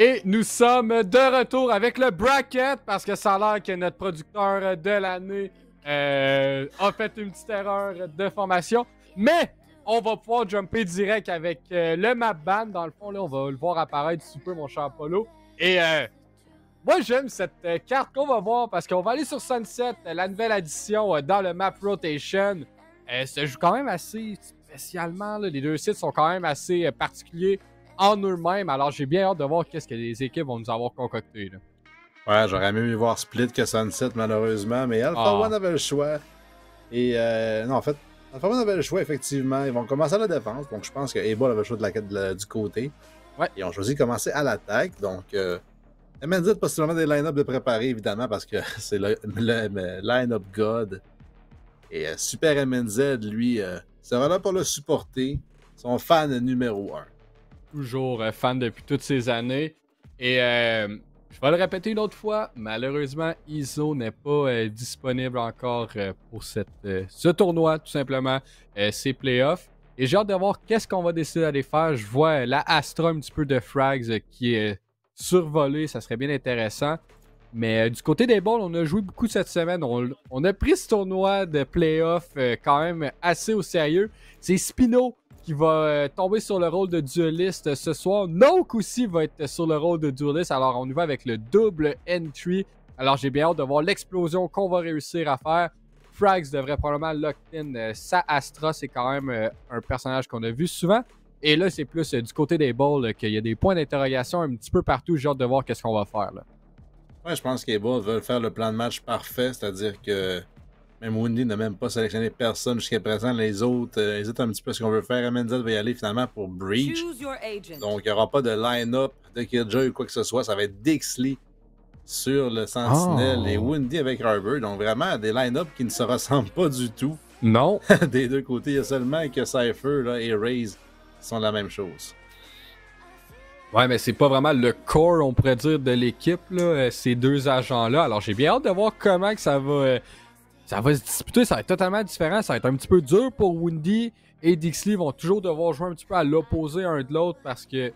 Et nous sommes de retour avec le bracket parce que ça a l'air que notre producteur de l'année a fait une petite erreur de formation. Mais on va pouvoir jumper direct avec le map ban. Dans le fond, là, on va le voir apparaître sous peu, mon cher Apollo. Et moi, j'aime cette carte qu'on va voir parce qu'on va aller sur Sunset, la nouvelle addition dans le map rotation. Ça joue quand même assez spécialement. Là. Les deux sites sont quand même assez particuliers en eux-mêmes. Alors, j'ai bien hâte de voir qu'est-ce que les équipes vont nous avoir concocté. Là. Ouais, j'aurais mieux voir Split que Sunset, malheureusement. Mais Alpha One avait le choix. Et non, en fait, Alpha One avait le choix, effectivement. Ils vont commencer à la défense. Donc, je pense que Able avait le choix du côté. Ouais. Ils ont choisi de commencer à l'attaque. Donc, MNZ, possiblement des line-up de préparer, évidemment, parce que c'est le line-up God. Et Super MNZ, lui, sera là pour le supporter. Son fan numéro 1. Toujours fan depuis toutes ces années. Et je vais le répéter une autre fois, malheureusement, ISO n'est pas disponible encore pour ce tournoi, tout simplement, ces playoffs. Et j'ai hâte de voir qu'est-ce qu'on va décider d'aller faire. Je vois la Astra un petit peu de Frags qui est survolée, ça serait bien intéressant. Mais du côté des balls, on a joué beaucoup cette semaine. On a pris ce tournoi de playoffs quand même assez au sérieux. C'est Spino qui va tomber sur le rôle de dueliste ce soir. Noke aussi va être sur le rôle de dueliste. Alors, on y va avec le double entry. Alors, j'ai bien hâte de voir l'explosion qu'on va réussir à faire. Frags devrait probablement lock in sa Astra. C'est quand même un personnage qu'on a vu souvent. Et là, c'est plus du côté des balls qu'il y a des points d'interrogation un petit peu partout. J'ai hâte de voir qu'est-ce qu'on va faire. Là. Ouais, je pense qu'Able veulent faire le plan de match parfait. C'est-à-dire que même Windy n'a même pas sélectionné personne jusqu'à présent. Les autres hésitent un petit peu ce qu'on veut faire. MNZ va y aller finalement pour Breach. Donc, il n'y aura pas de line-up de Killjoy ou quoi que ce soit. Ça va être Dixley sur le Sentinel et Windy avec Arbor. Donc, vraiment, des line-up qui ne se ressemblent pas du tout. Non. Des deux côtés, il y a seulement que Cypher là, et Raze qui sont la même chose. Ouais, mais c'est pas vraiment le core, on pourrait dire, de l'équipe, là, ces deux agents-là. Alors, j'ai bien hâte de voir comment que ça va se disputer. Ça va être totalement différent. Ça va être un petit peu dur pour Windy et Dixley vont toujours devoir jouer un petit peu à l'opposé un de l'autre parce que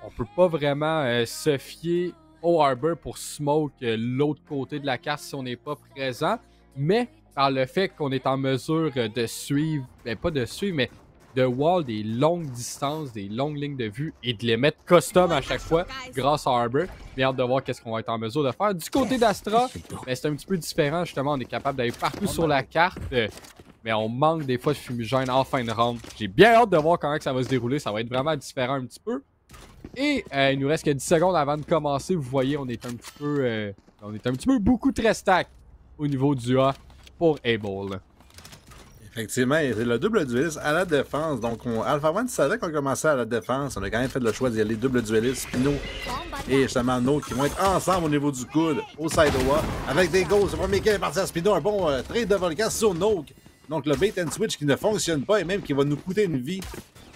on peut pas vraiment se fier au Arbor pour smoke l'autre côté de la carte si on n'est pas présent. Mais par le fait qu'on est en mesure de suivre, ben pas de suivre, mais de wall des longues distances, des longues lignes de vue et de les mettre custom à chaque fois grâce à Arbor. Bien hâte de voir qu'est-ce qu'on va être en mesure de faire. Du côté d'Astra, ben c'est un petit peu différent justement. On est capable d'aller partout sur la carte, mais on manque des fois de fumigène en fin de round. J'ai bien hâte de voir comment ça va se dérouler. Ça va être vraiment différent un petit peu. Et il nous reste que 10 secondes avant de commencer. Vous voyez, on est un petit peu beaucoup très stack au niveau du A pour Able. Effectivement, c'est le double dueliste à la défense. Donc, Alpha One savait qu'on commençait à la défense. On a quand même fait le choix d'y aller double dueliste. Spino et justement Note qui vont être ensemble au niveau du coude, au side OA, avec des goals. Le premier kill est parti à Spino. Un bon trade de Volcan sur Note. Donc, le bait and switch qui ne fonctionne pas et même qui va nous coûter une vie.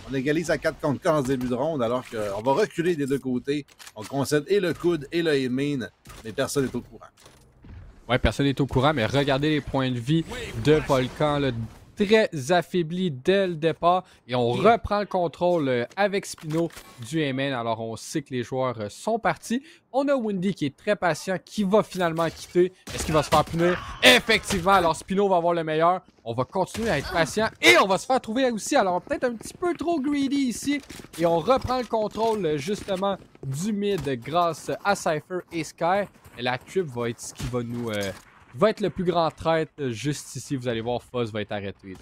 On égalise à 4 contre 4 en début de ronde alors qu'on va reculer des deux côtés. On concède et le coude et le aiming, mais personne n'est au courant. Ouais, personne n'est au courant, mais regardez les points de vie de Volcan, là, très affaibli dès le départ. Et on reprend le contrôle avec Spino du Amen. Alors, on sait que les joueurs sont partis. On a Windy qui est très patient, qui va finalement quitter. Est-ce qu'il va se faire punir? Effectivement, alors Spino va avoir le meilleur. On va continuer à être patient et on va se faire trouver aussi. Alors, peut-être un petit peu trop greedy ici. Et on reprend le contrôle justement du mid grâce à Cypher et Sky. Et la trip va être ce qui va nous... va être le plus grand traître juste ici. Vous allez voir, Fuzz va être arrêté. Là.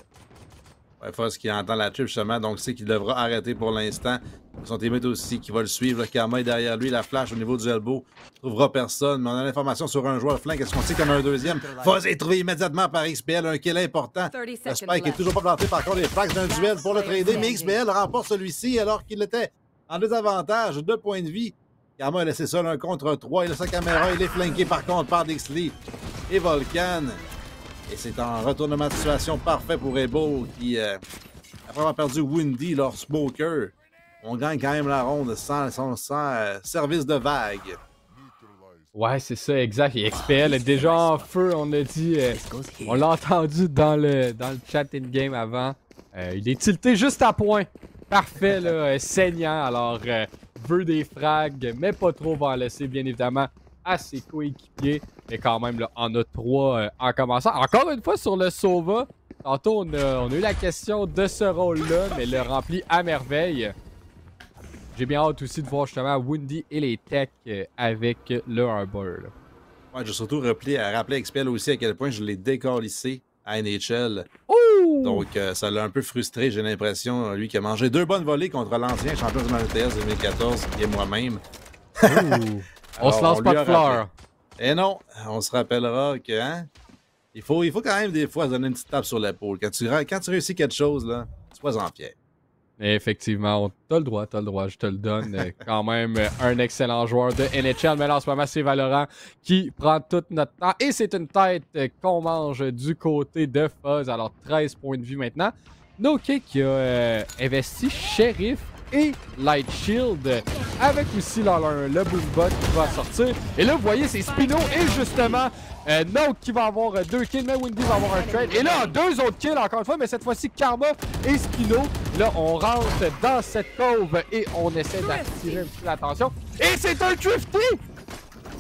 Ouais, Fuzz qui entend la trip justement, donc c'est qu'il devra arrêter pour l'instant. Son teammate aussi qui va le suivre. Le Karma est derrière lui, la flash au niveau du elbow. Il ne trouvera personne, mais on a l'information sur un joueur flank. Est-ce qu'on sait qu'il y en a un deuxième? Fuzz est trouvé immédiatement par XPL, un kill important. Le Spike est toujours pas planté par contre les flags d'un duel pour le trader, mais XPL remporte celui-ci alors qu'il était en désavantage, 2 points de vie. Karma a laissé seul 1 contre 3. Il a sa caméra, il est flanqué par contre par Dixley et Volcan. Et c'est un retournement de situation parfait pour Able qui, après avoir perdu Windy, leur smoker, on gagne quand même la ronde sans service de vague. Ouais, c'est ça, exact. Et XPL est déjà en feu, on a dit. On l'a entendu dans le chat in-game avant. Il est tilté juste à point. Parfait, là, saignant. Alors, veut des frags, mais pas trop va en laisser, bien évidemment, à ses coéquipiers. Mais quand même, là, on a 3 en commençant. Encore une fois, sur le Sova, tantôt, on a eu la question de ce rôle-là, mais le remplit à merveille. J'ai bien hâte aussi de voir justement Woundy et les techs avec le Harbor. Là. Ouais, j'ai surtout rappelé XPL aussi à quel point je l'ai décalissé à NHL. Ouh! Donc, ça l'a un peu frustré, j'ai l'impression. Lui qui a mangé 2 bonnes volées contre l'ancien champion du MTS 2014 et moi-même. On se lance pas de fleurs. Et non, on se rappellera que, hein, il faut quand même des fois donner une petite tape sur l'épaule. Quand tu réussis quelque chose, là, sois-en fier. Effectivement, t'as le droit, je te le donne. Quand même, un excellent joueur de NHL. Mais là, en ce moment, c'est Valorant qui prend tout notre temps. Et c'est une tête qu'on mange du côté de Fuzz. Alors, 13 points de vue maintenant. NoK qui a investi Sheriff et Light Shield. Avec aussi là, le Boombot qui va sortir. Et là, vous voyez, c'est Spino et justement... Note qui va avoir 2 kills, mais Windy va avoir un trade. Et là, 2 autres kills encore une fois, mais cette fois-ci Karma et Spino. Là, on rentre dans cette cove et on essaie d'attirer un petit peu l'attention. Et c'est un Drifty!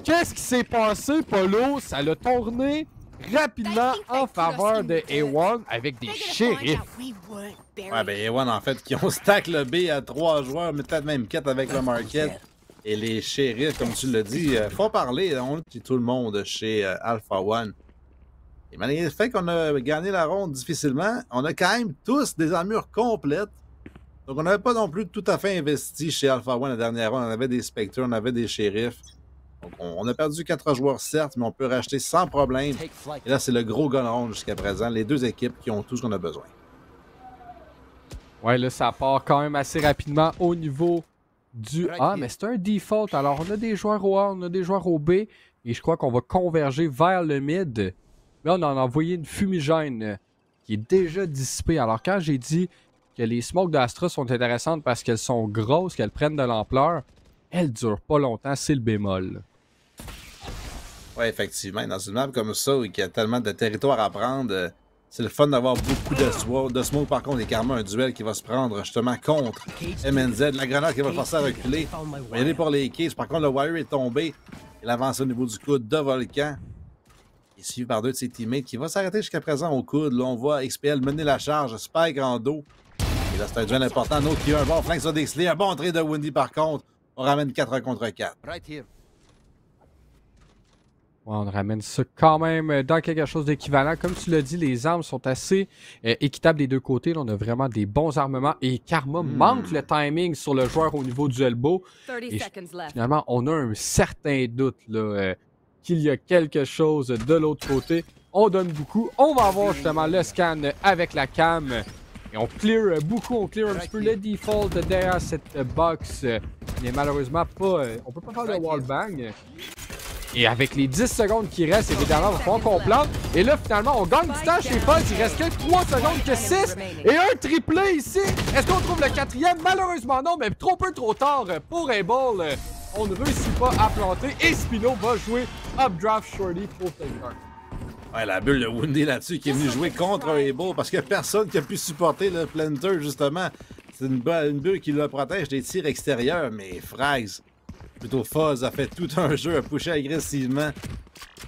Qu'est-ce qui s'est passé, Polo? Ça l'a tourné rapidement en faveur de A1 avec des shérifs. Ouais, ben A1 en fait, qui ont stack le B à 3 joueurs, mais peut-être même 4 avec le market. Et les shérifs, comme tu l'as dit, faut parler, on dit tout le monde chez Alpha One. Et malgré le fait qu'on a gagné la ronde difficilement, on a quand même tous des armures complètes. Donc on n'avait pas non plus tout à fait investi chez Alpha One la dernière ronde. On avait des Spectres, on avait des shérifs. Donc on a perdu 4 joueurs certes, mais on peut racheter sans problème. Et là, c'est le gros gun round jusqu'à présent. Les 2 équipes qui ont tout ce qu'on a besoin. Ouais, là, ça part quand même assez rapidement au niveau... mais c'est un default. Alors, on a des joueurs au A, on a des joueurs au B. Et je crois qu'on va converger vers le mid. Là, on a envoyé une fumigène qui est déjà dissipée. Alors, quand j'ai dit que les smokes d'Astra sont intéressantes parce qu'elles sont grosses, qu'elles prennent de l'ampleur, elles durent pas longtemps. C'est le bémol. Ouais, effectivement. Dans une map comme ça, où il y a tellement de territoire à prendre... c'est le fun d'avoir beaucoup de smoke. Par contre, et carrément un duel qui va se prendre justement contre MNZ. La grenade qui va forcer à reculer. On va y aller pour les cases. Par contre, le Wire est tombé. Il avance au niveau du coude de Volcan. Il est suivi par 2 de ses teammates qui va s'arrêter jusqu'à présent au coude. Là, on voit XPL mener la charge. Spike en dos. Et là, c'est un duel important. Notre qui a un bon flank sur Dexley. Un bon trait de Windy par contre. On ramène 4 contre 4. Ouais, on ramène ça quand même dans quelque chose d'équivalent. Comme tu l'as dit, les armes sont assez équitables des deux côtés. Là, on a vraiment des bons armements. Et Karma manque le timing sur le joueur au niveau du elbow. Et finalement, on a un certain doute là, qu'il y a quelque chose de l'autre côté. On donne beaucoup. On va avoir justement le scan avec la cam. Et on clear beaucoup. On clear un petit peu le default derrière cette box. Mais malheureusement, pas, on peut pas faire le wallbang. Et avec les 10 secondes qui restent, évidemment, il va falloir qu'on plante. Et là, finalement, on gagne du temps chez Fuzz. Il reste que 3 secondes, que 6. Et un triplé ici. Est-ce qu'on trouve le 4e? Malheureusement, non, mais trop peu trop tard pour Able. On ne réussit pas à planter. Et Spino va jouer Updraft Shorty pour Taker. Ouais, la bulle de Woundy là-dessus qui est venu jouer contre Able parce qu'il n'y a personne qui a pu supporter le Planter, justement. C'est une bulle qui le protège des tirs extérieurs, mais Frags. Plutôt Fuzz a fait tout un jeu, a poussé agressivement.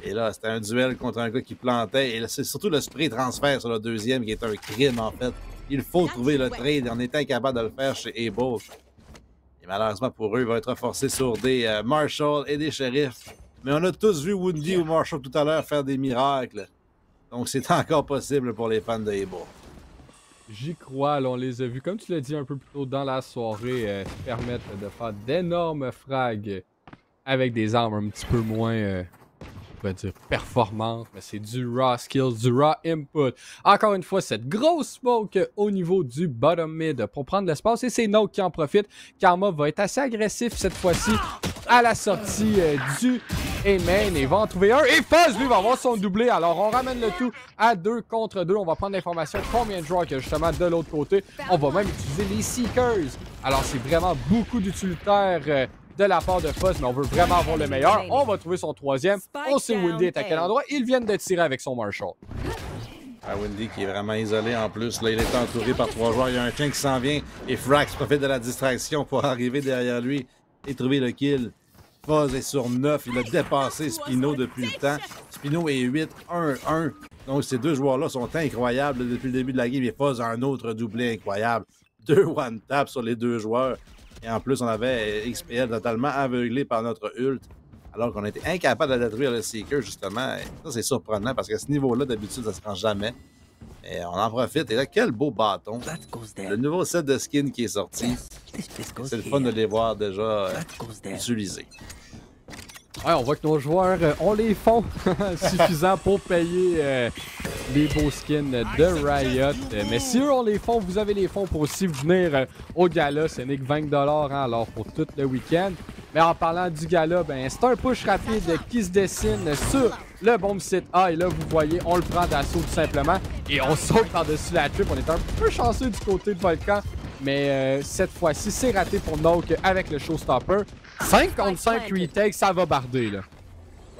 Et là, c'était un duel contre un gars qui plantait. Et c'est surtout le spray transfert sur le deuxième qui est un crime, en fait. Il faut trouver le trade en étant capable de le faire chez Able. Et malheureusement pour eux, il va être forcé sur des Marshall et des Sheriffs. Mais on a tous vu Woundy ou Marshall tout à l'heure faire des miracles. Donc c'est encore possible pour les fans de Able. J'y crois, là, on les a vus, comme tu l'as dit un peu plus tôt dans la soirée, permettre de faire d'énormes frags avec des armes un petit peu moins, on va dire, performantes, mais c'est du raw skills, du raw input. Encore une fois, cette grosse smoke au niveau du bottom mid pour prendre l'espace, et c'est Note qui en profite. Karma va être assez agressif cette fois-ci à la sortie du A-main et va en trouver un. Et Fuzz, lui, va avoir son doublé. Alors, on ramène le tout à 2 contre 2. On va prendre l'information combien de joueurs qu'il y a justement de l'autre côté. On va même utiliser les Seekers. Alors, c'est vraiment beaucoup d'utilitaires de la part de Fuzz, mais on veut vraiment avoir le meilleur. On va trouver son 3e. On sait Windy est à quel endroit. Ils viennent de tirer avec son Marshall. Windy qui est vraiment isolé en plus. Là, il est entouré par 3 joueurs. Il y a un chien qui s'en vient et Frax profite de la distraction pour arriver derrière lui et trouver le kill. Fuzz est sur 9, il a dépassé Spino depuis le temps. Spino est 8-1-1. Donc ces deux joueurs-là sont incroyables depuis le début de la game. Et Fuzz a un autre doublé incroyable. 2 one-tap sur les deux joueurs. Et en plus, on avait XPL totalement aveuglé par notre ult. Alors qu'on était incapable de détruire le Seeker, justement. Et ça, c'est surprenant parce qu'à ce niveau-là, d'habitude, ça se rend jamais. Et on en profite. Et là, quel beau bâton. Le nouveau set de skin qui est sorti. C'est le fun de les voir déjà utilisés. Ouais, on voit que nos joueurs ont les fonds suffisants pour payer les beaux skins de Riot. Mais si eux ont les fonds, vous avez les fonds pour aussi venir au gala. Ce n'est que 20 $, hein, alors pour tout le week-end. Mais en parlant du gala, ben, c'est un push rapide qui se dessine sur le bomb site A. Et là, vous voyez, on le prend d'assaut tout simplement. Et on saute par-dessus la trip. On est un peu chanceux du côté de Volcan. Mais cette fois-ci, c'est raté pour Noke avec le Showstopper. 55 retakes, ça va barder, là.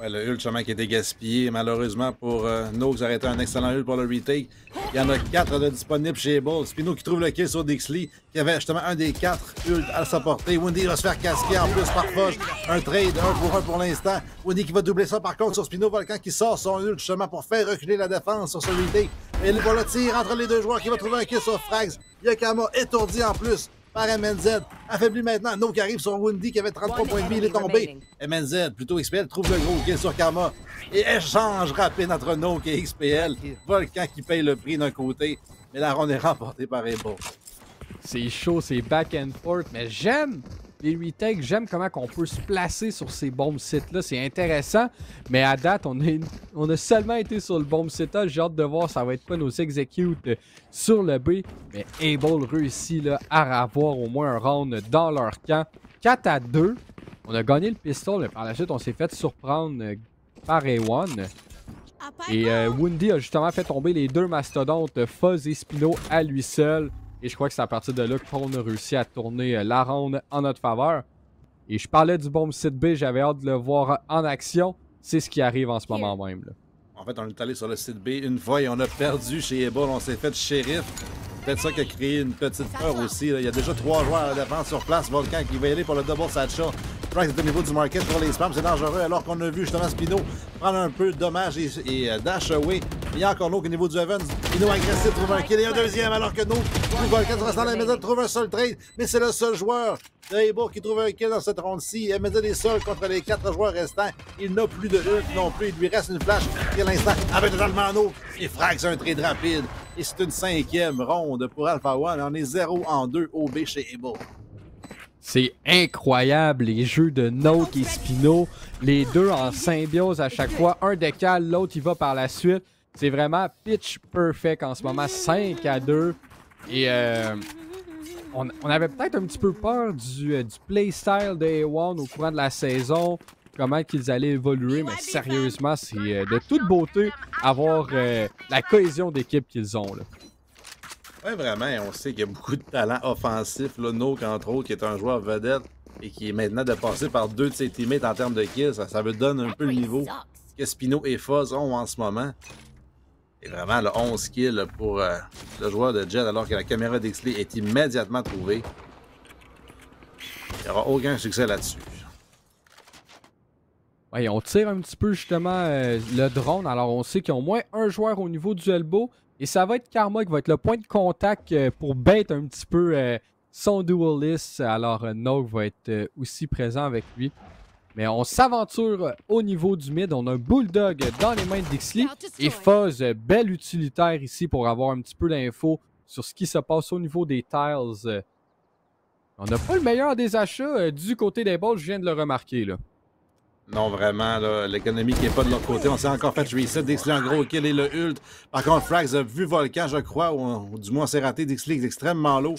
Ouais, le ult, justement, qui a été gaspillé. Malheureusement, pour Noke, ça aurait été un excellent ult pour le retake. Il y en a 4 de disponibles chez Bull. Spino qui trouve le kill sur Dixley, qui avait justement un des 4 ults à sa portée. Wendy va se faire casquer en plus par Fudge. Un trade, 1 pour l'instant. Wendy qui va doubler ça par contre sur Spino. Volcan qui sort son ult justement pour faire reculer la défense sur ce retake. Et pour le tir entre les deux joueurs qui va trouver un kill sur Frags. Yakama étourdi en plus par MNZ. Affaibli maintenant. No qui arrive sur Wendy qui avait 33 points de vie. Il est tombé. MNZ, plutôt XPL, trouve le gros kill sur Karma. Et échange rapide entre No et XPL. Volcan qui paye le prix d'un côté. Mais la ronde est remportée par Ebo. C'est chaud, c'est back and forth. Mais j'aime les retakes. J'aime comment on peut se placer sur ces bombes sites-là. C'est intéressant. Mais à date, on a seulement été sur le bomb site-là. J'ai hâte de voir ça va être quoi nos executes sur le B. Mais Able réussit là, à avoir au moins un round dans leur camp. 4-2. On a gagné le pistol, mais par la suite, on s'est fait surprendre par A1. Et Wendy a justement fait tomber les deux mastodontes, Fuzz et Spino, à lui seul. Et je crois que c'est à partir de là qu'on a réussi à tourner la ronde en notre faveur. Et je parlais du bomb site B, j'avais hâte de le voir en action. C'est ce qui arrive en ce moment même, là. En fait, on est allé sur le site B une fois et on a perdu chez Ebola. On s'est fait shérif. Peut-être ça qui a créé une petite peur aussi. Là. Il y a déjà 3 joueurs à la défense sur place. Volcan qui va y aller pour le double satchel. Price est au niveau du market pour les spams. C'est dangereux alors qu'on a vu justement Spino prendre un peu de dommages et dash away. Il y a encore Noke au niveau du Evans. Spino agressif trouve un kill et un deuxième alors que Noke trouve Volcan reste dans la maison, trouve un seul trade. Mais c'est le seul joueur de Ebo qui trouve un kill dans cette ronde-ci. MZ est seul contre les 4 joueurs restants. Il n'a plus de ult non plus. Il lui reste une flash qui à l'instant avec totalement Noke. Et Frags un trade rapide. Et c'est une 5e ronde pour Alpha One. On est 0-2 OB chez Ebo. C'est incroyable, les jeux de Noke et Spino. Les deux en symbiose à chaque fois. Un décale, l'autre il va par la suite. C'est vraiment pitch perfect en ce moment. 5-2. Et on avait peut-être un petit peu peur du playstyle de A1 au courant de la saison. Comment qu'ils allaient évoluer. Mais sérieusement, c'est de toute beauté avoir la cohésion d'équipe qu'ils ont, là. Oui, vraiment, on sait qu'il y a beaucoup de talent offensif. Là, Noke, entre autres, qui est un joueur vedette et qui est maintenant de passer par 2 de ses teammates en termes de kills. Ça veut donner un peu le niveau que Spino et Fuzz ont en ce moment. Et vraiment, le 11 kills pour le joueur de Jet, alors que la caméra d'Ixley est immédiatement trouvée. Il n'y aura aucun succès là-dessus. Ouais, on tire un petit peu justement le drone. Alors, on sait qu'ils ont au moins un joueur au niveau du elbow. Et ça va être Karma qui va être le point de contact pour bait un petit peu son duelist. Alors, Noke va être aussi présent avec lui. Mais on s'aventure au niveau du mid. On a un Bulldog dans les mains de Dixley. Et Fuzz, bel utilitaire ici pour avoir un petit peu d'infos sur ce qui se passe au niveau des tiles. On n'a pas le meilleur des achats du côté des balles, je viens de le remarquer, là. Non, vraiment, l'économie qui n'est pas de leur côté. On s'est encore fait reset. Dixley, un gros kill et le ult. Par contre, Frags a vu Volcan, je crois, ou du moins s'est raté. Dixley est extrêmement low.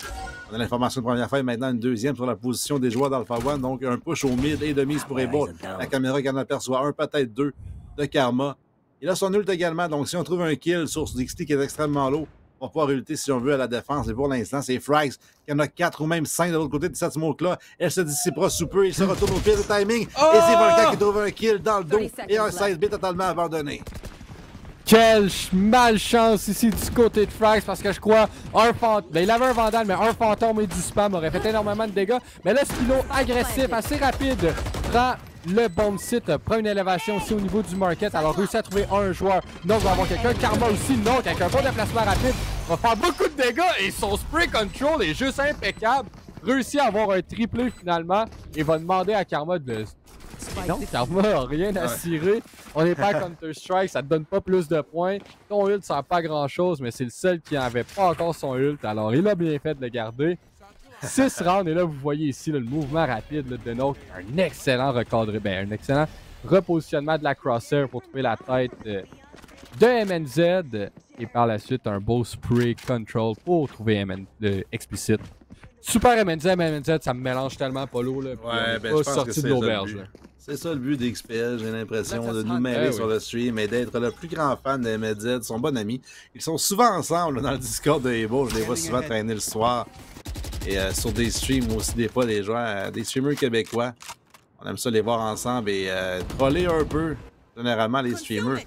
On a l'information de première fois et maintenant une deuxième sur la position des joueurs d'Alpha One. Donc, un push au mid et de mise pour Ebo. La caméra qui en aperçoit un, peut-être 2 de Karma. Il a son ult également. Donc, si on trouve un kill sur Dixley qui est extrêmement low, on va pouvoir ulter si on veut à la défense. Et pour l'instant, c'est Frags qui en a 4 ou même 5 de l'autre côté de cette smoke-là. Elle se dissipera sous peu. Il se retourne au pire de timing. Oh! Et c'est Volcan qui trouve un kill dans le dos. Et un 16B totalement abandonné. Quelle malchance ici du côté de Frags parce que je crois ben, il avait un Vandal, mais un fantôme et du spam aurait fait énormément de dégâts. Mais là, Spino agressif, assez rapide, prend le bomb site, prend une élévation aussi au niveau du market. Alors réussit à trouver un joueur. Non, va avoir quelqu'un. Karma aussi, non, avec un bon déplacement rapide. Va faire beaucoup de dégâts et son spray control est juste impeccable. Réussit à avoir un triplé finalement et va demander à Karma de... Non, Karma n'a rien à cirer. On n'est pas à Counter-Strike, ça te donne pas plus de points. Ton ult sert pas grand chose, mais c'est le seul qui n'avait pas encore son ult. Alors il a bien fait de le garder. 6 rounds, et là vous voyez ici le mouvement rapide là, de Note. Un excellent recadré, un excellent repositionnement de la crosshair pour trouver la tête de MNZ. Et par la suite, un beau spray control pour trouver Explicit. Super MNZ, ça me mélange tellement pas l'eau. Ouais, ben je pense que c'est l'auberge. C'est ça le but d'XPL, j'ai l'impression, de nous mêler sur le stream et d'être le plus grand fan de MNZ, son bon ami. Ils sont souvent ensemble là, dans le Discord de Ebo, je les vois souvent traîner le soir. Et sur des streams aussi, des fois, les joueurs, des streamers québécois. On aime ça les voir ensemble et troller un peu, généralement, les streamers.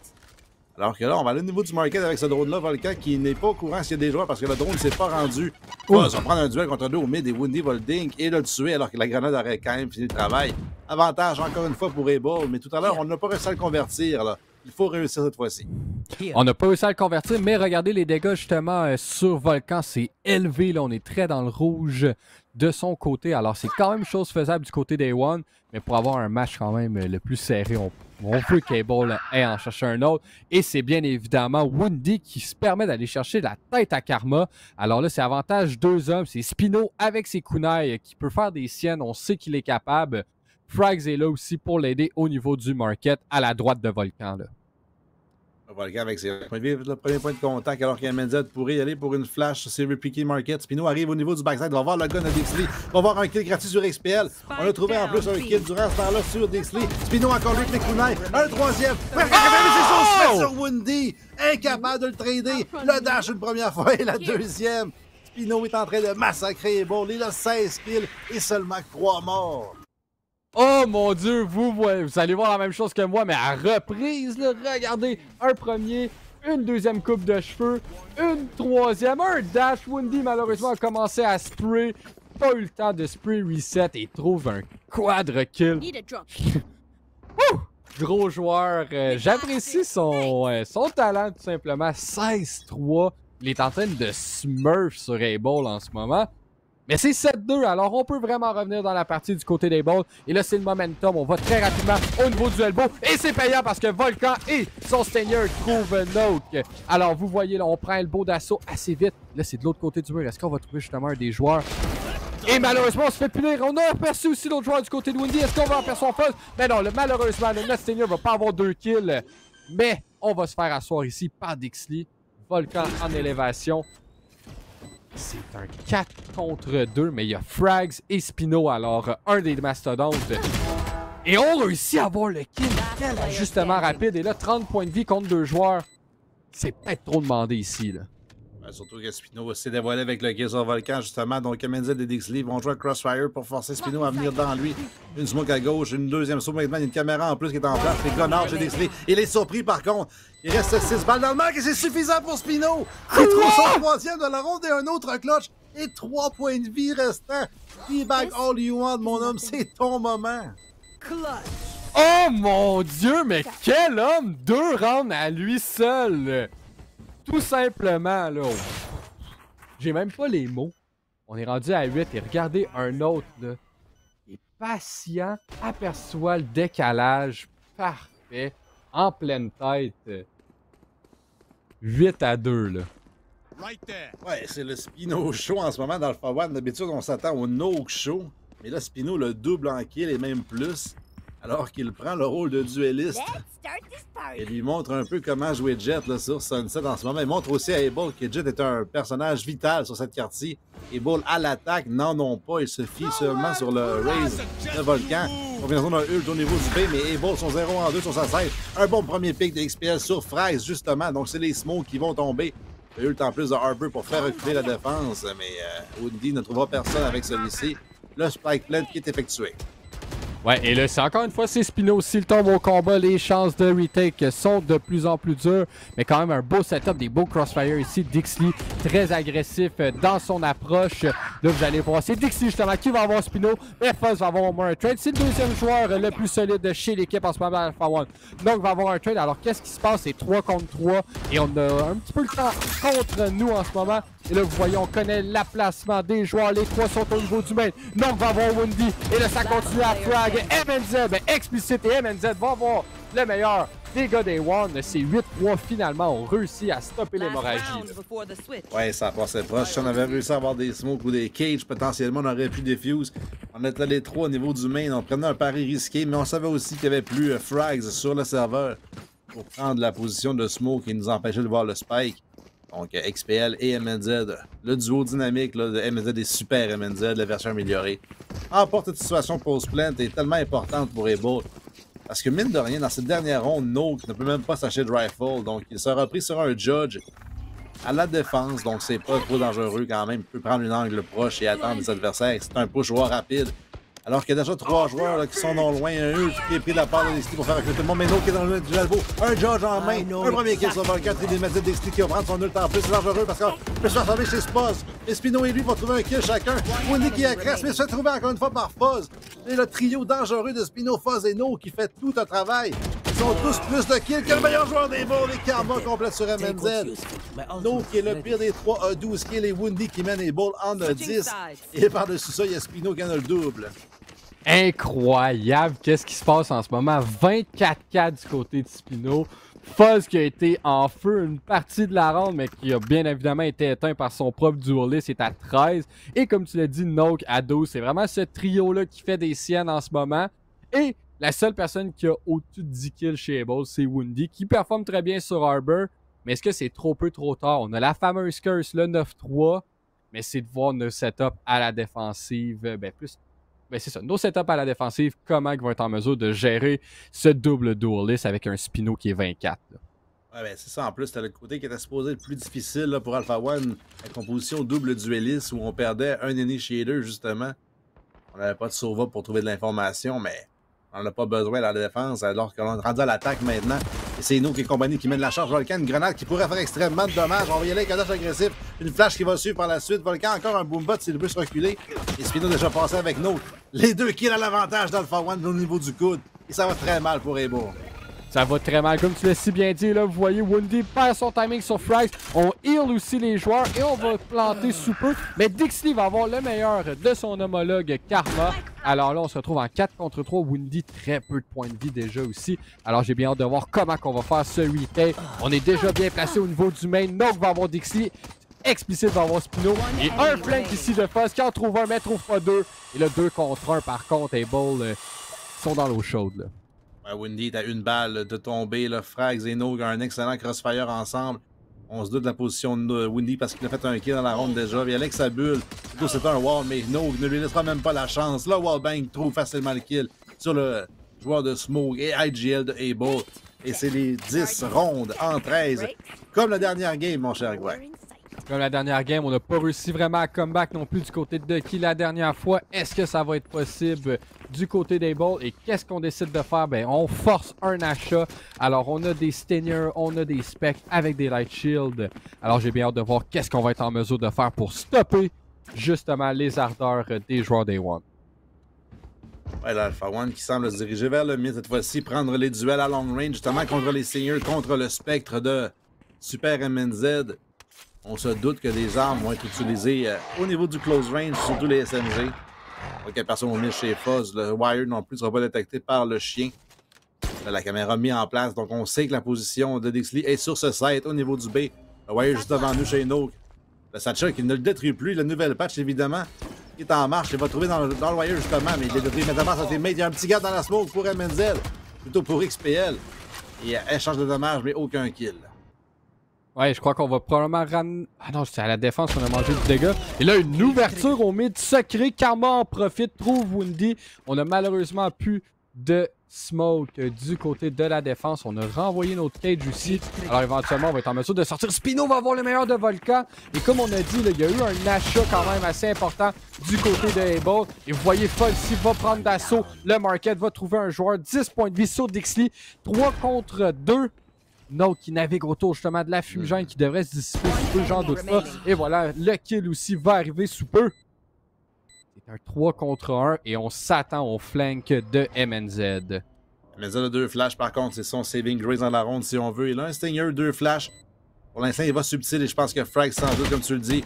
Alors que là, on va aller au niveau du market avec ce drone-là, Volcan, qui n'est pas au courant s'il y a des joueurs parce que le drone ne s'est pas rendu. Ça va prendre un duel contre deux au mid et Windy va le dink et le tuer alors que la grenade aurait quand même fini le travail. Avantage encore une fois pour Able, mais tout à l'heure, on n'a pas réussi à le convertir. Là. Il faut réussir cette fois-ci. On n'a pas réussi à le convertir, mais regardez les dégâts justement sur Volcan, c'est élevé. Là, on est très dans le rouge de son côté. Alors, c'est quand même chose faisable du côté des One, mais pour avoir un match quand même le plus serré, on veut qu'Able ait en chercher un autre. Et c'est bien évidemment Windy qui se permet d'aller chercher la tête à Karma. Alors là, c'est avantage 2 hommes. C'est Spino avec ses kunai qui peut faire des siennes. On sait qu'il est capable. Frags est là aussi pour l'aider au niveau du market à la droite de Volcan. Là. Volcan avec ses points de vie, le premier point de contact alors qu'MNZ pourrait y aller pour une flash. C'est repliqué market. Spino arrive au niveau du backside. On va voir le gun de Dixley. On va voir un kill gratuit sur XPL. On a trouvé en plus un kill durant ce temps-là sur Dixley. Spino encore lui avec les kunai. Un troisième. C'est son sur Windy. Incapable de le trader. Le dash une première fois et la deuxième. Spino est en train de massacrer Able. Il a 16 kills et seulement 3 morts. Oh mon Dieu, vous allez voir la même chose que moi, mais à reprise, là, regardez, un premier, une deuxième coupe de cheveux, une troisième, un dash. Windy malheureusement a commencé à spray, pas eu le temps de spray reset et trouve un quadre kill. Gros joueur, j'apprécie son talent tout simplement, 16-3, il est en train de smurf sur Able en ce moment. Mais c'est 7-2, alors on peut vraiment revenir dans la partie du côté des balls. Et là, c'est le momentum. On va très rapidement au niveau du elbow. Et c'est payant parce que Volcan et son Stinger trouvent Note. Alors, vous voyez, là, on prend elbow d'assaut assez vite. Là, c'est de l'autre côté du mur. Est-ce qu'on va trouver justement un des joueurs? Et malheureusement, on se fait punir. On a aperçu aussi l'autre joueur du côté de Windy. Est-ce qu'on va apercevoir Fuzz? Mais non, malheureusement, le Note Stinger va pas avoir 2 kills. Mais on va se faire asseoir ici par Dixley. Volcan en élévation. C'est un 4 contre 2, mais il y a Frags et Spino, alors un des mastodontes. Et on réussit à avoir le kill. Quel ajustement rapide. Et là, 30 points de vie contre 2 joueurs. C'est peut-être trop demandé ici, là. Surtout que Spino s'est dévoilé avec le kill sur Volcan, justement. Donc, MNZ et Dixley vont jouer à Crossfire pour forcer Spino à venir dans lui. Une smoke à gauche, une deuxième smoke maintenant. Il y a une caméra en plus qui est en place. Les Gunnards chez Dixley. Il est surpris, par contre. Il reste 6 balles dans le manque et c'est suffisant pour Spino. Il trouve son troisième de la ronde et un autre clutch. Et 3 points de vie restants. Feedback all you want, mon homme. C'est ton moment. Oh mon Dieu, mais quel homme! 2 rounds à lui seul! Tout simplement, là. J'ai même pas les mots. On est rendu à 8 et regardez un autre, là. Il est patient, aperçoit le décalage parfait, en pleine tête. 8-2, là. Ouais, c'est le Spino Show en ce moment dans le F1. D'habitude, on s'attend au No Show. Mais là, Spino le double en kill et même plus. Alors qu'il prend le rôle de duelliste. Et lui montre un peu comment jouer Jet là, sur Sunset en ce moment. Il montre aussi à Able que Jet est un personnage vital sur cette carte-ci. Able à l'attaque, non pas. Il se fie seulement sur le raise de Volcan. Combinaison d'un ult au niveau du B, mais Able sont 0 en 2 sur sa scène. Un bon premier pick de XPL sur Fraise, justement. Donc, c'est les smokes qui vont tomber. Le ult en plus de Harper pour faire reculer la défense. Mais Woody ne trouvera personne avec celui-ci. Le spike plant qui est effectué. Ouais, et là, c'est encore une fois, c'est Spino. S'il tombe au combat, les chances de retake sont de plus en plus dures. Mais quand même, un beau setup, des beaux crossfire ici. Dixley, très agressif dans son approche. Là, vous allez voir, c'est Dixley justement qui va avoir Spino. Mais Fuzz va avoir au moins un trade. C'est le deuxième joueur le plus solide chez l'équipe en ce moment, Alpha One. Donc, va avoir un trade. Alors, qu'est-ce qui se passe? C'est 3 contre 3. Et on a un petit peu le temps contre nous en ce moment. Et là, vous voyez, on connaît l'emplacement des joueurs. Les 3 sont au niveau du main. Donc, va avoir Wendy. Et là, ça continue à frag. MNZ, ben, Explicit et MNZ vont avoir le meilleur des gars des One. Ces 8-3 finalement ont réussi à stopper l'hémorragie. Ouais, ça passait proche. Si on avait réussi à avoir des smokes ou des cages, potentiellement, on aurait pu défuse. On était les 3 au niveau du main. On prenait un pari risqué, mais on savait aussi qu'il n'y avait plus frags sur le serveur pour prendre la position de smoke et nous empêcher de voir le spike. Donc, XPL et MNZ, le duo dynamique là, de MNZ et Super MNZ, la version améliorée. Emporte cette situation post-plant est tellement importante pour Able. Parce que, mine de rien, dans cette dernière ronde, Noak ne peut même pas s'acheter de rifle. Donc, il sera pris sur un judge à la défense. Donc, c'est pas trop dangereux quand même. Il peut prendre une angle proche et attendre les adversaires. C'est un push rapide. Alors qu'il y a déjà 3 joueurs là, qui sont non loin. Un qui est pris de la part de Dixley pour faire recruter tout le monde. Mais Noak qui est dans le du Jalbo. Un judge en main. Un premier kill sur Volcan. Il met Dixley qui va prendre son ult en plus. C'est dangereux parce qu'on peut se faire sauver chez Spuzz. Et Spino et lui vont trouver un kill chacun. Wendy qui agresse, mais se fait trouver encore une fois par Fuzz. Et le trio dangereux de Spino, Fuzz et Noak qui fait tout un travail. Ils ont tous plus de kills que le meilleur joueur des balles. Les Karma complètent sur MNZ. Noak qui est le pire des 3 a 12 kills. Et Wendy qui mène les balls en a 10. Et par-dessus ça, il y a Spino qui en a le double. Incroyable, qu'est-ce qui se passe en ce moment? 24-4 du côté de Spino. Fuzz qui a été en feu une partie de la ronde, mais qui a bien évidemment été éteint par son propre duelist, c'est à 13. Et comme tu l'as dit, Noak à 12. C'est vraiment ce trio-là qui fait des siennes en ce moment. Et la seule personne qui a au-dessus de 10 kills chez Able, c'est Wendy, qui performe très bien sur Arbor. Mais est-ce que c'est trop peu, trop tard? On a la fameuse curse, le 9-3, mais c'est de voir nos setups à la défensive, ben c'est ça, nos setups à la défensive, comment ils vont être en mesure de gérer ce double duelist avec un Spino qui est 24. Là. Ouais, ben c'est ça. En plus, c'était le côté qui était supposé le plus difficile là, pour Alpha One, la composition double dueliste où on perdait un initiator, justement. On n'avait pas de sauva pour trouver de l'information, mais on n'a pas besoin de la défense alors qu'on est rendu à l'attaque maintenant. Et c'est nous qui est compagnie qui mène la charge. Volcan, une grenade qui pourrait faire extrêmement de dommages. On va y aller avec un dash agressif. Une flash qui va suivre par la suite. Volcan, encore un boombot s'il veut se reculer. Et Spino déjà passé avec nous. Les 2 kills à l'avantage d'Alpha One au niveau du coude. Et ça va très mal pour Ebo. Ça va très mal, comme tu l'as si bien dit, là, vous voyez, Wendy perd son timing sur Frags, on heal aussi les joueurs et on va planter sous peu, mais Dixley va avoir le meilleur de son homologue Karma. Alors là, on se retrouve en 4 contre 3, Wendy très peu de points de vie déjà aussi, alors j'ai bien hâte de voir comment on va faire ce retake. On est déjà bien placé au niveau du main, Noak va avoir Dixley, Explicit va avoir Spino, et un flank ici de Fuzz, qui en trouve un mais trouve pas 2, et là 2 contre 1 par contre, Able sont dans l'eau chaude là. Ouais, Wendy est à une balle de tomber. Là. Frags et Noak ont un excellent crossfire ensemble. On se doute de la position de Wendy parce qu'il a fait un kill dans la ronde déjà. Et Alex à bulle. Plutôt c'est un wall, mais Noak ne lui laissera même pas la chance. Là, Wallbang trouve facilement le kill sur le joueur de Smoke et IGL de Able. Et c'est les 10 rondes en 13. Comme la dernière game, mon cher Greg. Comme la dernière game, on n'a pas réussi vraiment à comeback non plus du côté de Ducky la dernière fois. Est-ce que ça va être possible du côté des balls? Et qu'est-ce qu'on décide de faire? Ben, on force un achat. Alors, on a des Stingers, on a des Spectres avec des Light Shield. Alors, j'ai bien hâte de voir qu'est-ce qu'on va être en mesure de faire pour stopper justement les ardeurs des joueurs Day One. Ouais, l'Alpha One qui semble se diriger vers le mid cette fois-ci, prendre les duels à long range, justement contre les Stingers, contre le Spectre de Super MNZ. On se doute que des armes vont être utilisées au niveau du close range, surtout les SMG. Donc, personne au niche chez Fuzz. Le wire non plus ne sera pas détecté par le chien. Là, la caméra mise en place, donc on sait que la position de Dixley est sur ce site au niveau du B. Le wire juste devant nous chez Noak. Le Satchel qui ne le détruit plus. La nouvelle patch, évidemment, qui est en marche. Il va trouver dans le wire justement, mais il est détruit immédiatement. Ça il y a un petit gars dans la smoke pour MNZ, plutôt pour XPL. Et échange de dommages, mais aucun kill. Ouais, je crois qu'on va probablement ramener... Ah non, c'est à la défense qu'on a mangé du dégât. Et là, une ouverture au mid secret. Karma en profite, trouve Wendy. On a malheureusement plus de smoke du côté de la défense. On a renvoyé notre cage aussi. Alors éventuellement, on va être en mesure de sortir. Spino va avoir le meilleur de Volcan. Et comme on a dit, là, il y a eu un achat quand même assez important du côté de Able. Et vous voyez, Falsy va prendre d'assaut le market, va trouver un joueur. 10 points de vie sur Dixley. 3 contre 2. Note qui navigue autour justement de la fumigène qui devrait se dissiper sous peu, j'en doute pas. Et voilà, le kill aussi va arriver sous peu. C'est un 3 contre 1 et on s'attend au flank de MNZ. MNZ a 2 flashs par contre, c'est son saving grace dans la ronde si on veut. Il a un Stinger, 2 flashs. Pour l'instant, il va subtil et je pense que Frag, sans doute, comme tu le dis,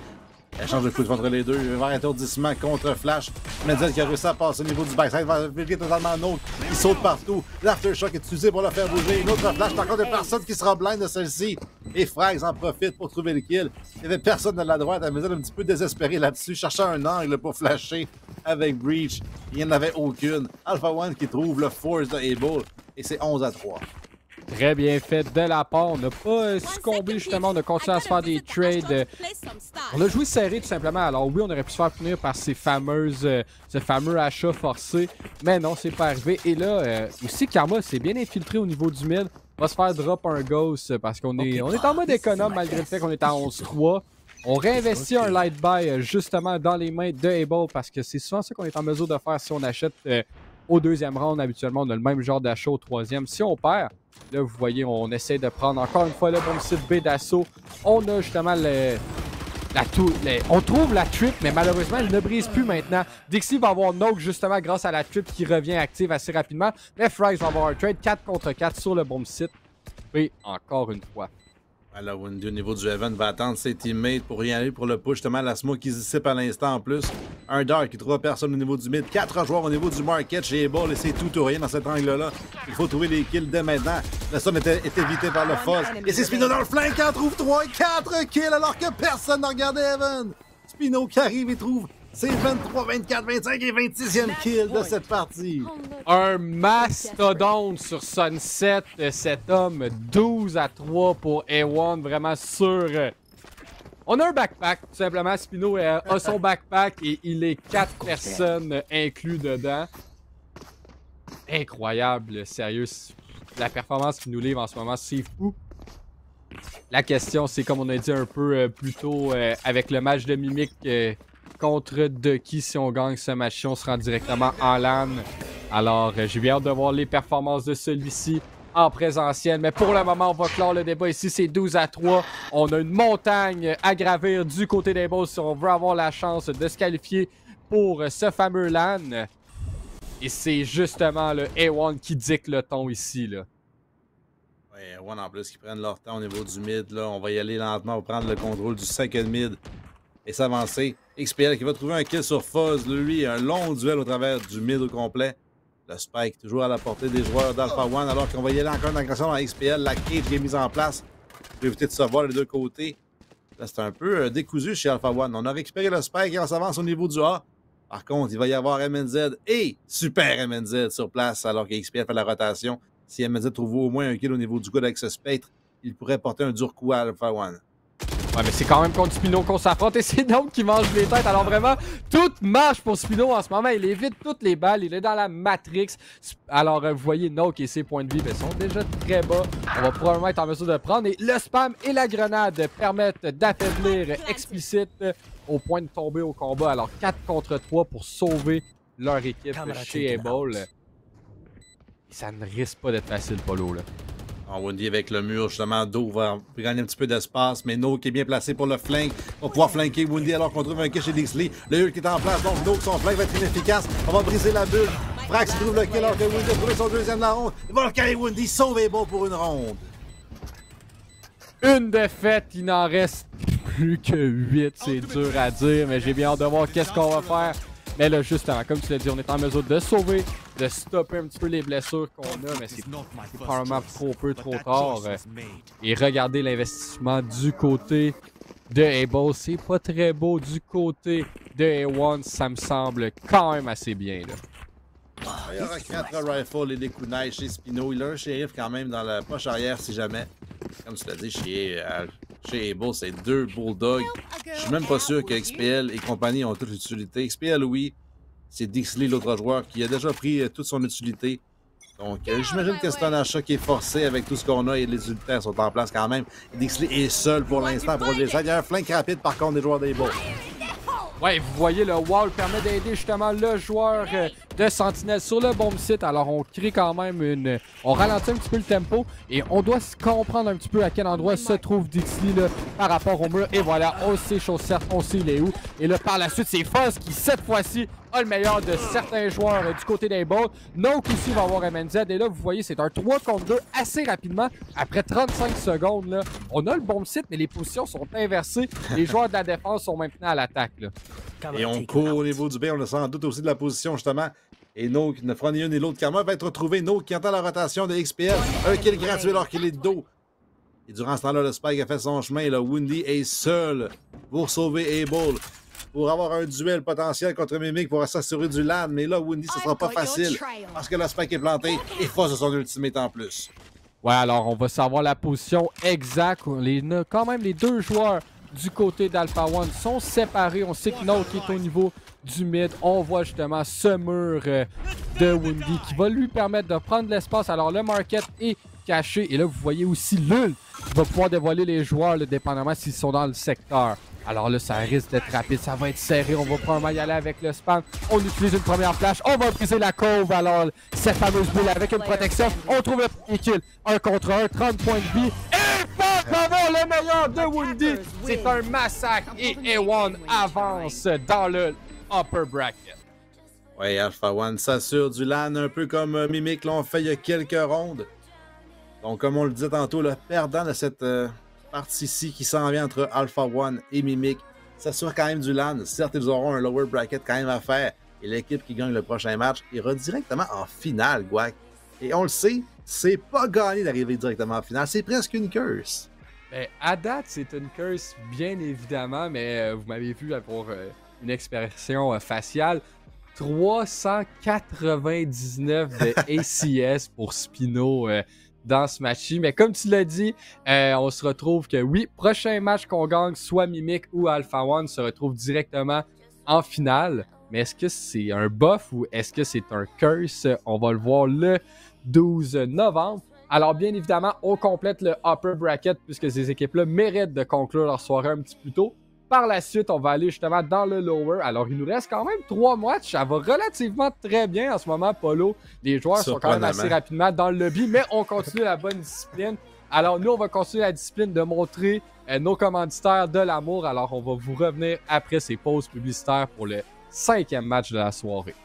échange de coups contre les deux. Il va avoir étourdissement contre Flash. MNZ qui a réussi à passer au niveau du backside. Il va vérifier totalement Note. Il saute partout. L'aftershock est utilisé pour le faire bouger. Une autre Flash. Par contre, il n'y a personne qui sera blind de celle-ci. Et Frags en profite pour trouver le kill. Il n'y avait personne de la droite. MNZ un petit peu désespéré là-dessus. Cherchait un angle pour flasher avec Breach. Il n'y en avait aucune. Alpha One qui trouve le force de Able. Et c'est 11-3. Très bien fait de la part. On n'a pas succombé justement. On a continué à se faire des trades. On a joué serré tout simplement. Alors oui, on aurait pu se faire punir par ce fameux achat forcé. Mais non, c'est pas arrivé. Et là, aussi Karma s'est bien infiltré au niveau du mid. On va se faire drop un ghost parce qu'on est en mode économe malgré le fait qu'on est à 11-3. On réinvestit un light buy justement dans les mains de Able parce que c'est souvent ça qu'on est en mesure de faire si on achète au deuxième round. Habituellement, on a le même genre d'achat au troisième. Si on perd, là, vous voyez, on essaie de prendre encore une fois le bon site B d'assaut. On a justement on trouve la trip, mais malheureusement, elle ne brise plus maintenant. Dixie va avoir Noke justement grâce à la trip qui revient active assez rapidement. Mais Frags va avoir un trade 4 contre 4 sur le bon site B encore une fois. La Windy au niveau du Heaven va attendre ses teammates pour y aller pour le push. Justement, la smoke qui se dissipe à l'instant en plus. Un Dark qui trouve personne au niveau du mid. 4 joueurs au niveau du market chez Able et c'est tout ou rien dans cet angle-là. Il faut trouver les kills dès maintenant. Le stun est évité par le Fuzz. Et c'est Spino dans le flanc qui en trouve 3 et 4 kills alors que personne n'a regardé Heaven. Spino qui arrive et trouve ses 23, 24, 25 et 26e kill de cette partie. Un mastodonte sur Sunset de cet homme. 12-3 pour A1. Vraiment sûr. On a un backpack, tout simplement. Spino a son backpack et il est 4 personnes inclus dedans. Incroyable, sérieux. La performance qu'il nous livre en ce moment, c'est fou. La question, c'est comme on a dit un peu plus tôt avec le match de Mimic contre Ducky. Si on gagne ce match-ci, on se rend directement en LAN. Alors, j'ai bien hâte de voir les performances de celui-ci en présentiel. Mais pour le moment, on va clore le débat ici. C'est 12-3. On a une montagne à gravir du côté des Bulls si on veut avoir la chance de se qualifier pour ce fameux LAN. Et c'est justement le A1 qui dicte le ton ici, là. Ouais, A1 en plus qui prennent leur temps au niveau du mid. Là. On va y aller lentement pour prendre le contrôle du second mid et s'avancer. XPL qui va trouver un kill sur Fuzz. Lui, un long duel au travers du mid au complet. Le Spike toujours à la portée des joueurs d'Alpha One alors qu'on va y aller encore une agression dans XPL. La cage qui est mise en place pour éviter de se voir les deux côtés. Là, c'est un peu décousu chez Alpha One. On a récupéré le Spike et on s'avance au niveau du A. Par contre, il va y avoir MNZ et Super MNZ sur place alors que XPL fait la rotation. Si MNZ trouve au moins un kill au niveau du coup avec ce Spectre, il pourrait porter un dur coup à Alpha One. Ouais, mais c'est quand même contre Spino qu'on s'affronte et c'est donc qui mange les têtes. Alors vraiment, tout marche pour Spino en ce moment. Il évite toutes les balles. Il est dans la Matrix. Alors, vous voyez, Noke et ses points de vie sont déjà très bas. On va probablement être en mesure de prendre. Et le spam et la grenade permettent d'affaiblir Explicit au point de tomber au combat. Alors, 4 contre 3 pour sauver leur équipe chez Able. Et ça ne risque pas d'être facile, Polo, là. Windy avec le mur, justement, Do va gagner un petit peu d'espace, mais No qui est bien placé pour le flank. On va pouvoir flanker Windy alors qu'on trouve un kill chez Dixley. Le Hulk est en place, donc No, son flank va être inefficace. On va briser la bulle. Frax trouve le kill alors que Windy a trouvé son deuxième de la ronde. Volcan et Windy sauve Able pour une ronde. Une défaite, il n'en reste plus que 8. C'est dur à dire, mais j'ai bien hâte de voir qu'est-ce qu'on va faire. Mais là, justement, comme tu l'as dit, on est en mesure de sauver, de stopper un petit peu les blessures qu'on a, mais c'est probablement trop peu, trop tard. Et regardez l'investissement du côté de Able. C'est pas très beau du côté de A1. Ça me semble quand même assez bien, là. Il y aura 4 rifles et des coups de neige chez Spino. Il a un shérif quand même dans la poche arrière si jamais. Comme tu l'as dit, chez Able, c'est 2 Bulldogs. Je suis même pas sûr que XPL et compagnie ont toute l'utilité. XPL, oui. C'est Dixley, l'autre joueur, qui a déjà pris toute son utilité. Donc, j'imagine que c'est un achat qui est forcé avec tout ce qu'on a et les résultats sont en place quand même. Dixley est seul pour l'instant pour le descendre. Il y a un flank rapide par contre des joueurs des Bulls. Ouais, vous voyez, le wall permet d'aider justement le joueur de Sentinelle sur le bon site. Alors, on crée quand même une... On ralentit un petit peu le tempo et on doit se comprendre un petit peu à quel endroit se trouve Dixley là, par rapport au mur. Et voilà, on sait, chose certaine, on sait il est où. Et là, par la suite, c'est Fuzz qui, cette fois-ci, a le meilleur de certains joueurs du côté des Bulls. Noak aussi va avoir MNZ. Et là, vous voyez, c'est un 3 contre 2 assez rapidement. Après 35 secondes, là, on a le bon site, mais les positions sont inversées. Les joueurs de la défense sont maintenant à l'attaque. Et on court au niveau du B. On a sans doute aussi de la position, justement. Et Noak ne fera ni un ni l'autre. Karma va être retrouvé. Noak qui entend la rotation de XPL. Un kill gratuit alors qu'il est de dos. Et durant ce temps-là, le Spike a fait son chemin. Et là, Windy est seul pour sauver Able. Pour avoir un duel potentiel contre Mimic pour s'assurer du LAN. Mais là, Windy, ce sera pas facile. Parce que le Spike est planté. Et Foss a son ultimate en plus. Ouais, alors on va savoir la position exacte. Quand même, les deux joueurs du côté d'Alpha One sont séparés. On sait que Noak est au niveau du mid. On voit justement ce mur de Windy qui va lui permettre de prendre l'espace. Alors le market est caché. Et là, vous voyez aussi Lul qui va pouvoir dévoiler les joueurs, là, dépendamment s'ils sont dans le secteur. Alors là, ça risque d'être rapide, ça va être serré. On va probablement y aller avec le spam. On utilise une première flash. On va briser la cove. Alors, cette fameuse bulle avec une protection. On trouve le premier kill. 1 contre 1, 30 points de vie. Et pas avoir le meilleur de Windy. C'est un massacre. Et A1 avance dans le upper bracket. Oui, Alpha One s'assure du LAN un peu comme Mimic l'ont fait il y a quelques rondes. Donc, comme on le disait tantôt, le perdant de cette partie-ci qui s'en vient entre Alpha One et Mimic s'assure quand même du LAN. Certes, ils auront un lower bracket quand même à faire. Et l'équipe qui gagne le prochain match ira directement en finale, Guac. Et on le sait, c'est pas gagné d'arriver directement en finale. C'est presque une curse. Ben, à date, c'est une curse, bien évidemment, mais vous m'avez vu avoir une expression faciale. 399 de ACS pour Spino dans ce match-ci. Mais comme tu l'as dit, on se retrouve que oui, prochain match qu'on gagne, soit Mimic ou Alpha One se retrouve directement en finale. Mais est-ce que c'est un buff ou est-ce que c'est un curse? On va le voir le 12 novembre. Alors bien évidemment, on complète le upper bracket puisque ces équipes-là méritent de conclure leur soirée un petit peu plus tôt. Par la suite, on va aller justement dans le lower. Alors, il nous reste quand même 3 matchs. Ça va relativement très bien en ce moment, Polo. Les joueurs sont quand même assez rapidement dans le lobby, mais on continue la bonne discipline. Alors, nous, on va continuer la discipline de montrer nos commanditaires de l'amour. Alors, on va vous revenir après ces pauses publicitaires pour le 5e match de la soirée.